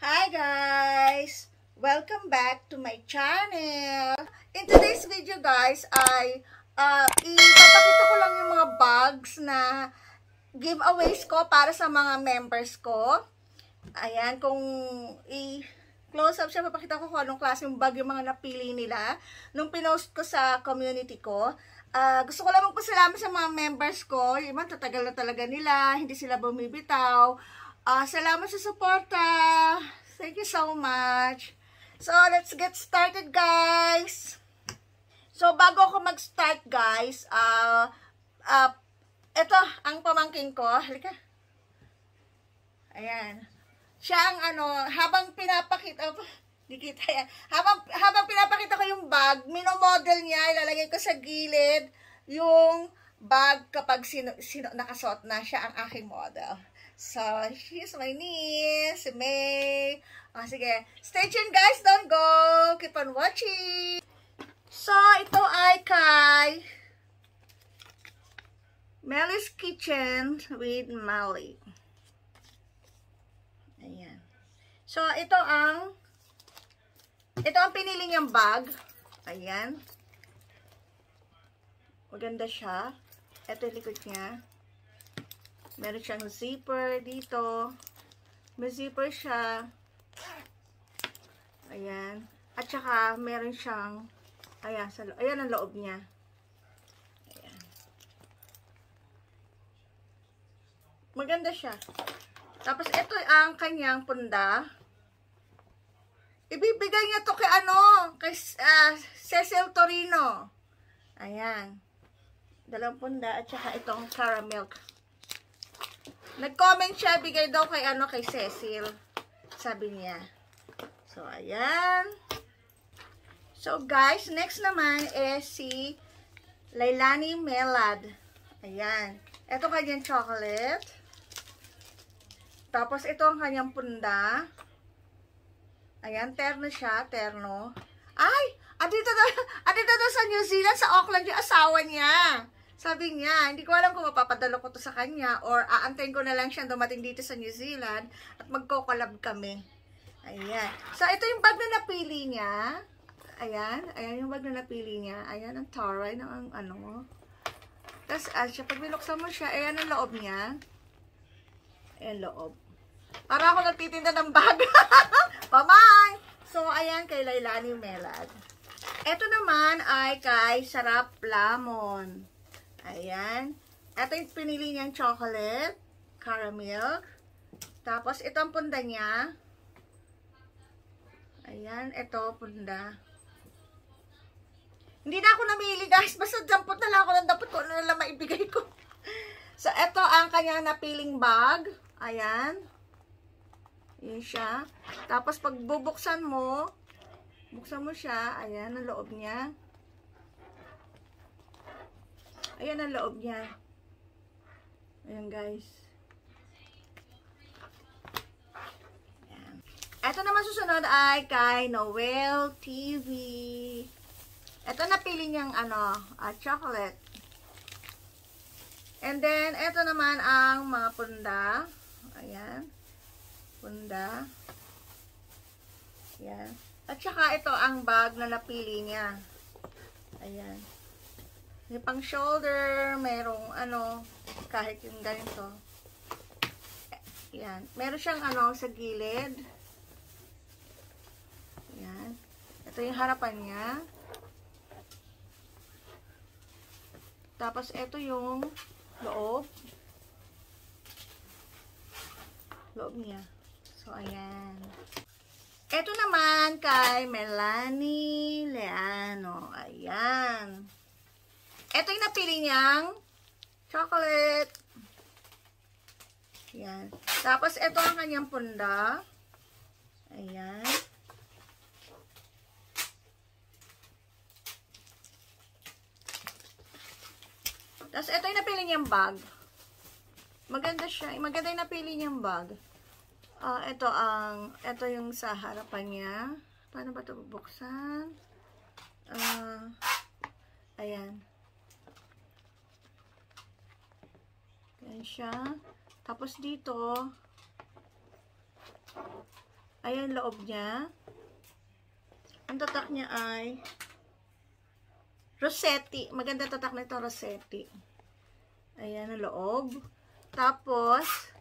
Hi guys! Welcome back to my channel! In today's video guys ay ipapakita ko lang yung mga bags na giveaways ko para sa mga members ko. Ayan, kung i-close up siya, papakita ko kung anong klase yung bag yung mga napili nila nung pinost ko sa community ko. Gusto ko lang magpasalamat sa mga members ko. Yung tatagal na talaga nila, hindi sila bumibitaw. Salamat sa suporta. Thank you so much. So, let's get started, guys. So, bago ako mag-start, guys, ito, ang pamangkin ko. Halika. Ayan. Siya ang habang pinapakita, di kita yan. Habang pinapakita ko yung bag, minomodel niya, ilalagay ko sa gilid yung bag kapag nakasuot na siya ang aking model. So, she's my niece, si May. Sige. Stay tuned, guys. Don't go. Keep on watching. So, ito ay kay Melly's Kitchen with Melly. Ayan. So, ito ang pinili niyang bag. Ayan. Maganda siya. Ito yung likod niya. Meron siyang zipper dito. May zipper siya. Ayan. At saka, meron siyang, ayan ang loob niya. Ayan. Maganda siya. Tapos, ito ang kanyang punda. Ibibigay niya to kay Cecil Torino. Ayan. Dalawang punda at saka itong caramel. Nag-comment siya, bigay daw kay Cecil. Sabi niya. So, ayan. So, guys, next naman is si Lailani Melad. Ayan. Ito kanyang chocolate. Tapos, ito ang kanyang punda. Ayan, terno siya, terno. Ay! Andito daw sa New Zealand, sa Auckland, yung asawa niya. Sabi niya, hindi ko alam kung mapapadala ko to sa kanya or aantayin ko na lang siya dumating dito sa New Zealand at magko-collab kami. Ayan. So, ito yung bag na napili niya. Ayan. Ayan yung bag na napili niya. Ayan ang taray ng Tapos, siya, pag binuksan mo siya, ayan ang loob niya. Ayan loob. Para ako nagtitinda ng bag. Bye-bye! So, ayan kay Lailani Melad. Ito naman ay kay Sarap Lamon. Ayan. Ito yung pinili niyang chocolate, caramel. Tapos, ito ang punda niya. Ayan, ito, punda. Hindi na ako namili, guys. Basta dampot na lang ako ng dampot ko. Ano na lang maibigay ko. So, ito ang kanyang napiling bag. Ayan. Ayan siya. Tapos, pag bubuksan mo, buksan mo siya. Ayan, ang loob niya. Ayan ang loob niya. Ayan, guys. Ayan. Ito naman susunod ay kay Noel TV. Ito napili niyang chocolate. And then, ito naman ang mga punda. Ayan. Punda. Ayan. At saka ito ang bag na napili niya. Ayan. May pang shoulder, merong kahit yung ganito. Ayan. Meron siyang sa gilid. Ayan. Ito yung harapan niya. Tapos, ito yung loob. Loob niya. So, ayan. Ito naman kay Melanie Leano. Ayan. Ito yung napili niyang chocolate. Ayan. Tapos, ito ang kanyang punda. Ayan. Tapos, ito yung napili niyang bag. Maganda siya. Maganda yung napili niyang bag. Ito yung sa harapan niya. Paano ba ito bubuksan? Ayan. Ayan siya. Tapos dito, Ayan, loob niya. Ang tatak niya ay Rossetti. Maganda tatak na ito, Rossetti. Ayan, ang loob. Tapos,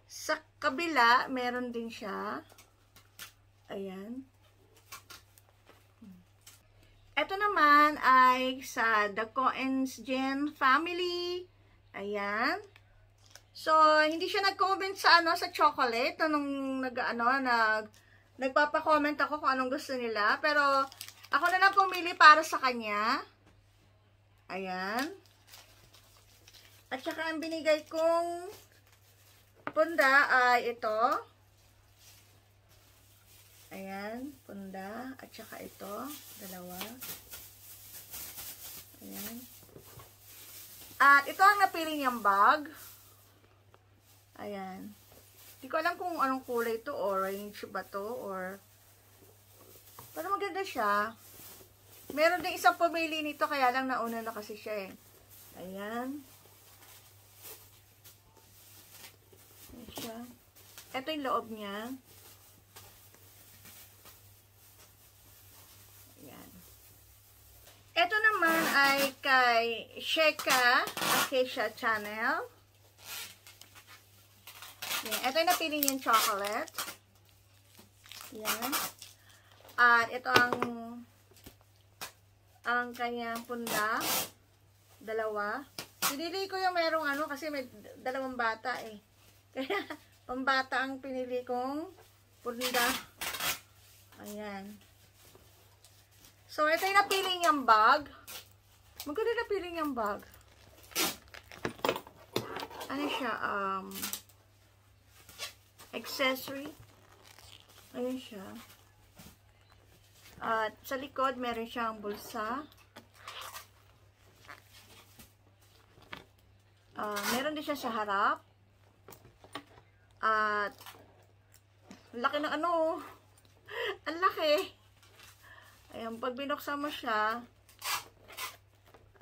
sa kabila, meron din siya. Ayan. Ito naman ay sa The Coensgen family. Ayan. So, hindi siya nag-comment sa sa chocolate nung nagpapa-comment ako kung anong gusto nila, pero ako na lang pumili para sa kanya. Ayan. At saka ang binigay kong punda ay ito. Ayan, punda. At saka ito, dalawa. Ayan. At ito ang napili niyang bag. Ayan. Hindi ko alam kung anong kulay ito. Orange ba to? Or pero maganda siya. Meron din isang pumili nito, kaya lang nauna na kasi siya eh. Ayan. Ayan siya. Ito yung loob niya. Ayan. Ito naman ay kay Sheka Acacia Channel. Ayan. Ito yung napili niyang chocolate. Ayan. At ito ang kanyang punda. Dalawa. Pinili ko yung merong kasi may dalawang bata eh. Kaya, pambata ang pinili kong punda. Ayan. So, ito yung napili niyang bag. Maganda napili niyang bag. Ano siya? Accessory. Ayan siya. At sa likod, meron siyang bulsa. Meron din siya sa harap. At laki ng ang laki. Ayan, pag binuksan mo siya,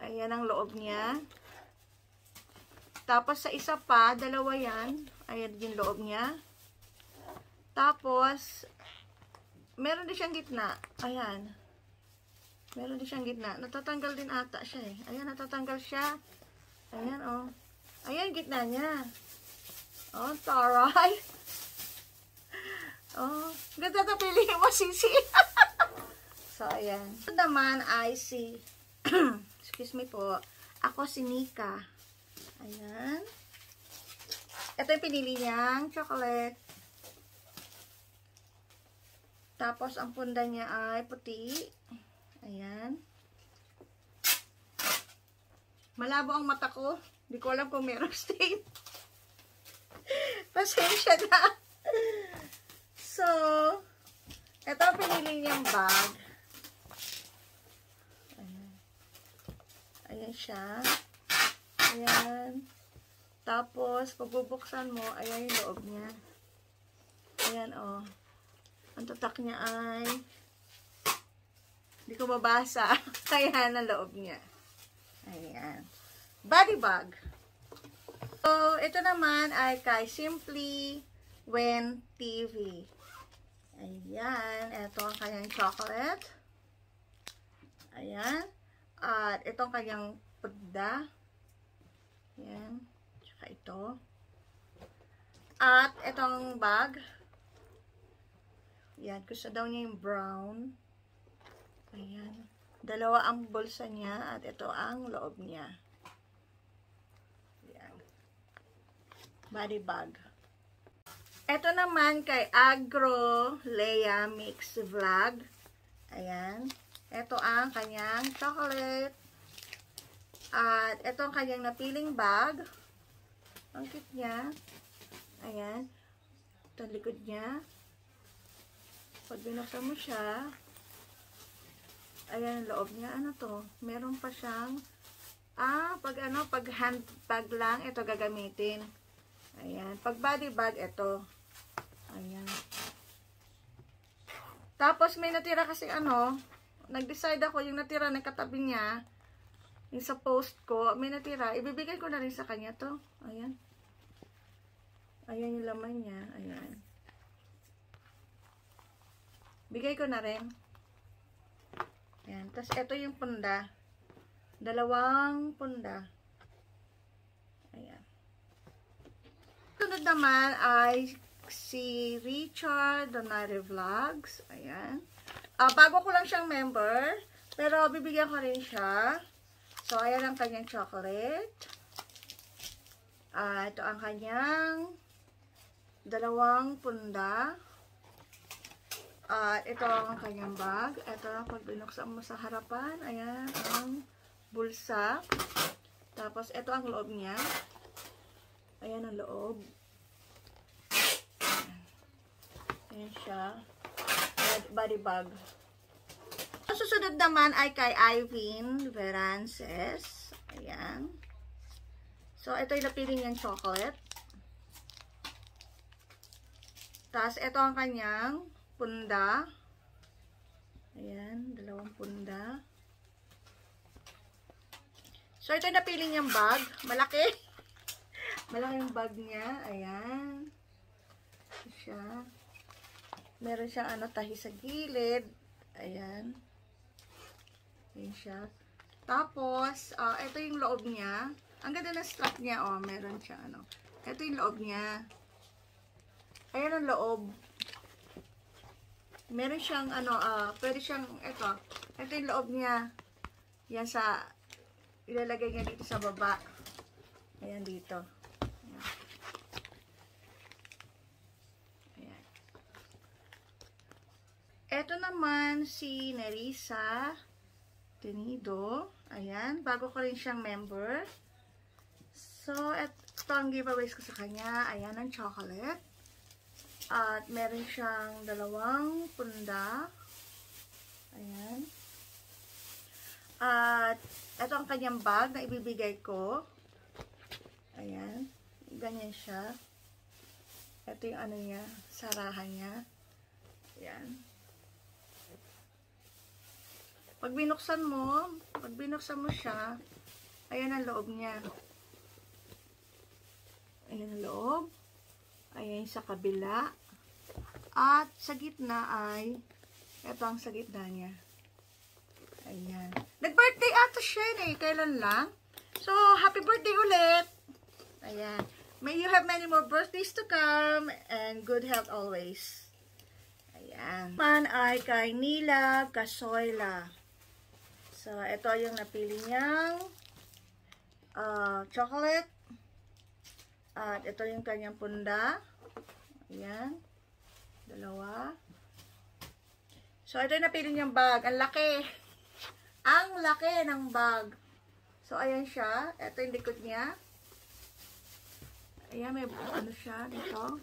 ayan ang loob niya. Tapos sa isa pa, dalawa yan. Ayan yung loob niya. Tapos, meron din siyang gitna. Ayan. Meron din siyang gitna. Natatanggal din ata siya eh. Ayan, natatanggal siya. Ayan, oh. Ayan, gitna niya. Oh, taray. Oh, ganda na pili mo, sisi. So, ayan. Ito naman ay si, excuse me po, ako si Nika. Ayan. Ito yung pinili niyang chocolate. Tapos, ang punda niya ay puti. Ayan. Malabo ang mata ko. Hindi ko alam kung meron stain. Pasensya na. So, ito ang pinili niyang bag. Ayan. Ayan siya. Ayan. Tapos, pagbubuksan mo, ayan yung loob niya. Ayan, oh. Ang tatak niya ay hindi ko mabasa. Kaya na loob niya. Ayan. Body bag. So, ito naman ay kay Simply When TV. Ayan. Ito ang kanyang chocolate. Ayan. At ito ang kanyang pudda. Ayan. Tsaka ito. At itong bag. Ayan. Gusto daw niya yung brown. Ayan. Dalawa ang bulsa niya at ito ang loob niya. Ayan. Body bag. Ito naman kay Agro Leia Mix Vlog. Ayan. Ito ang kanyang chocolate. At ito ang kanyang napiling bag. Ang cute niya. Ayan. Ito ang likod niya. Pag binuksan mo siya, ayan ang loob niya. Ano to? Meron pa siyang, pag hand bag lang, ito gagamitin. Ayan. Pag body bag, ito. Ayan. Tapos, may natira kasi nag-decide ako, yung natira na katabi niya, yung sa post ko, may natira, ibibigay ko na rin sa kanya to. Ayan. Ayan yung laman niya. Ayan. Bigay ko na rin. Ayan. Tapos, ito yung punda. 2 punda. Ayan. Sunod naman ay si Richard Donaire Vlogs. Ayan. Bago ko lang siyang member, pero bibigyan ko rin siya. So, ayan ang kanyang chocolate. Ito ang kanyang 2 punda. Ito ang kanyang bag. Ito, pag binuksan mo sa harapan, ayan, ang bulsa. Tapos, ito ang loob niya. Ayan ang loob. Ayan siya. Body bag. Ang susunod naman ay kay Ivin Verances. Ayan. So, ito yung napili niyang chocolate. Tapos, ito ang kanyang punda. Ayan, 2 punda. So, ito yung napili niyang bag. Malaki. Malaki yung bag niya. Ayan. Ito siya. Meron siyang tahi sa gilid. Ayan. Ayan siya. Tapos, ito yung loob niya. Ang ganda ng strap niya, meron siya, Ito yung loob niya. Ayan ang loob. Meron siyang, pwede siyang, ito yung loob niya. Yan ilalagay niya dito sa baba. Ayan dito. Ayan. Ito naman si Nerissa Tenido. Ayan, bago ko rin siyang member. So, ito ang giveaways ko sa kanya. Ayan ang chocolate. At meron siyang 2 punda. Ayan. At ito ang kanyang bag na ibibigay ko. Ayan. Ganyan siya. Ito yung niya, sarahan niya. Ayan. Pag binuksan mo siya, ayan ang loob niya. Ayan ang loob. Ayan sa kabila. At sa gitna ay, ito ang sa gitna niya. Ayan. Nag-birthday ata siya kailan lang. So, happy birthday ulit. Ayan. May you have many more birthdays to come and good health always. Ayan. Man ay kay Nila Casoyla. So, ito yung napili niyang chocolate. At ito yung kanyang punda. Ayan. 2. So, ito yung napili niyang bag. Ang laki. Ang laki ng bag. So, ayan siya. Ito yung likod niya. Ayan, may siya dito.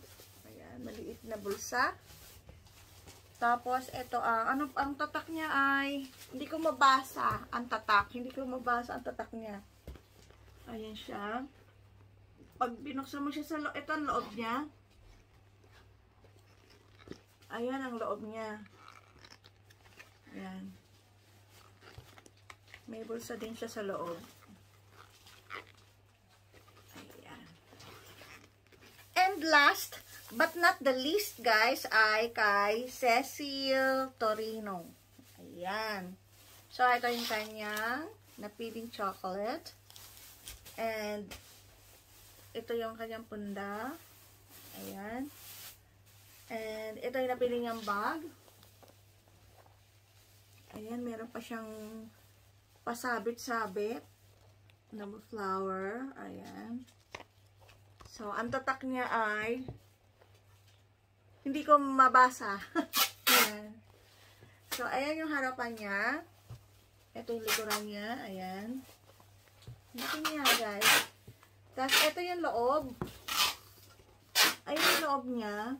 Ayan, maliit na bulsa. Tapos, ito ang tatak niya ay, hindi ko mabasa ang tatak. Hindi ko mabasa ang tatak niya. Ayan siya. Pag binuksan mo siya sa loob, ito ang loob niya. Ayan ang loob niya. Ayan. May bulsa din siya sa loob. Ayan. And last, but not the least, guys, ay kay Cecil Torino. Ayan. So, ito yung kanyang napiling chocolate. And, ito yung kanyang punda. Ayan. And, ito yung napiling niyang bag. Ayan, meron pa siyang pasabit-sabit na flower. Ayan. So, ang tatak niya ay hindi ko mabasa. Ayan. So, ayan yung harapan niya. Ito yung likuran niya. Ayan. Laki niya, guys. Tapos, ito yung loob. Ayan yung loob niya.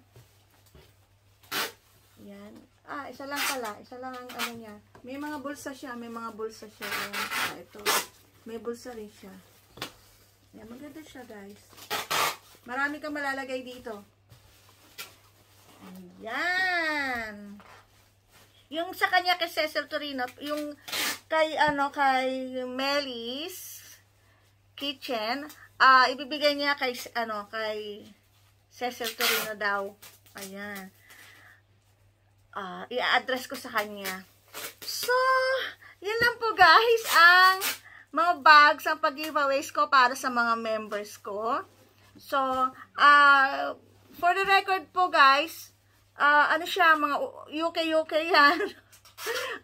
Ayan. Isa lang pala. Isa lang ang niya. May mga bulsa siya. May mga bulsa siya. Ayan. Ito. May bulsa rin siya. Ayan. Maganda siya, guys. Marami kang malalagay dito. Ayan. Yung sa kanya kay Cecil Torino, yung kay Melis Kitchen, ibibigay niya kay kay Cecil Torino daw. Ayan. i-address ko sa kanya. So, yun lang po guys ang mga bags, ang pag-giveaways ko para sa mga members ko. So, for the record po guys, ano siya, mga UK yan.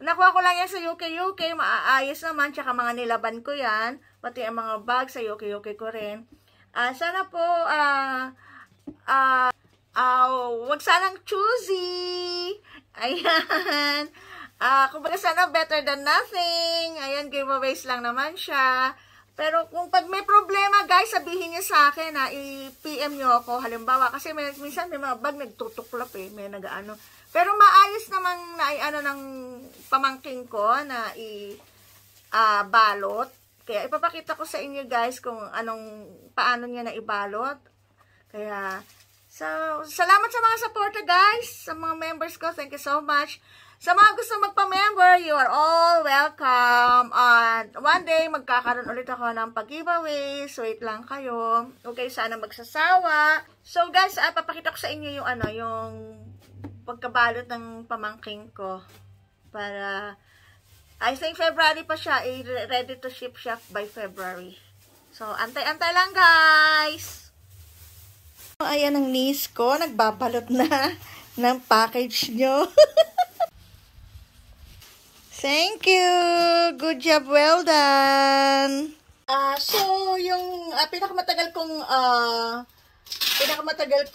Nakuha ko lang yan sa UK, maaayos naman, tsaka mga nilaban ko yan, pati ang mga bags sa UK ko rin. Sana po, wag sanang choosy. Ayan. Kumbaga sana better than nothing. Ayan, giveaways lang naman siya. Pero kung pag may problema, guys, sabihin niyo sa akin, i-PM niyo ako. Halimbawa, kasi minsan may mga bag nagtutuklap may nag-ano. Pero maayos naman na ng pamangking ko na balot. Kaya ipapakita ko sa inyo, guys, kung paano niya na ibalot. Kaya, so, salamat sa mga supporter, guys, sa mga members ko. Thank you so much. Sa mga gusto magpa-member, you are all welcome. At one day, magkakaroon ulit ako ng pag-giveaway. So, wait lang kayo. Okay, sana magsasawa. So, guys, papakita ko sa inyo yung yung pagkabalot ng pamangking ko. Para, I think February pa siya. Ready to ship siya by February. So, antay-antay lang, guys. Ayan ang niece ko. Nagbabalot na ng package nyo. Thank you. Good job. Well done. So, yung pinakamatagal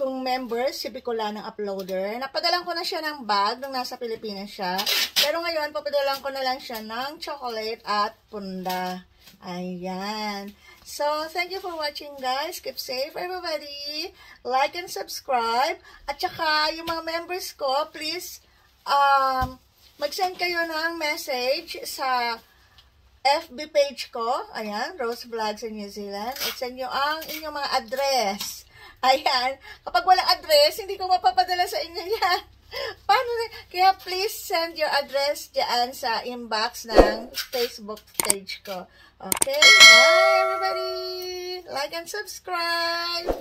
kong member, si Bicolanang Uploader. Napadalan ko na siya ng bag nung nasa Pilipinas siya. Pero ngayon, papadalan ko na lang siya ng chocolate at punda. Ayan. So, thank you for watching, guys. Keep safe, everybody. Like and subscribe. At saka, yung mga members ko, please, mag-send kayo ng message sa FB page ko. Ayan, Rose Vlogs in New Zealand. At send nyo ang inyong mga address. Ayan, kapag walang address, hindi ko mapapadala sa inyo yan. Paano na? Kaya please send your address dyan sa inbox ng Facebook page ko. Okay, bye everybody! Like and subscribe!